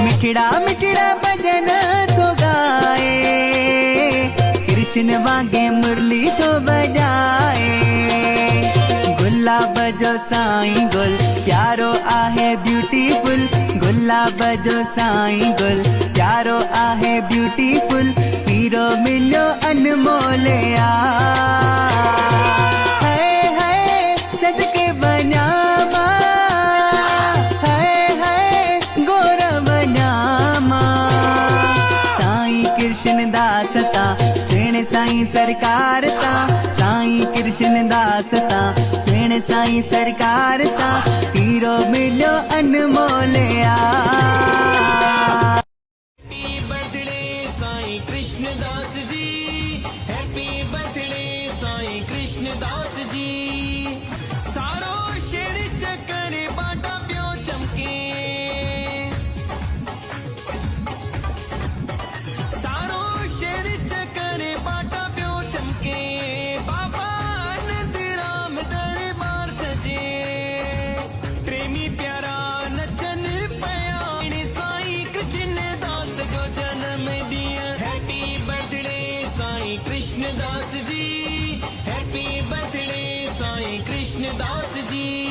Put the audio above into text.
मिठड़ा मिठड़ा भजन तो गाए, कृष्ण वागे मुरली तो बजाए। गुलाब जो साईं गुल प्यारो आहे ब्यूटीफुल, गुलाब जो साईं गुल प्यारो आहे ब्यूटीफुल। हीरो मिलो अनमोल आ, है सदके बनामा, है गोरा बनामा। साईं कृष्ण दास ता सेण साईं सरकार ता, साईं कृष्ण दास ता सेण साईं सरकार ता। हीरो मिलो अनमोल आ। Happy birthday Sai Krishna Das ji, happy birthday Sai Krishna Das ji. सारो शेर चक्कर बाटा प्यो चमके, सारो शेर चक्कर बाटा प्यो चमके। बाबा आनंद राम दरबार सजे, प्रेमी प्यारा नचन पया, साईं कृष्ण दास को जन्म दिया। Happy birthday Sai Krishna Das ji, happy birthday Sai Krishna Das ji.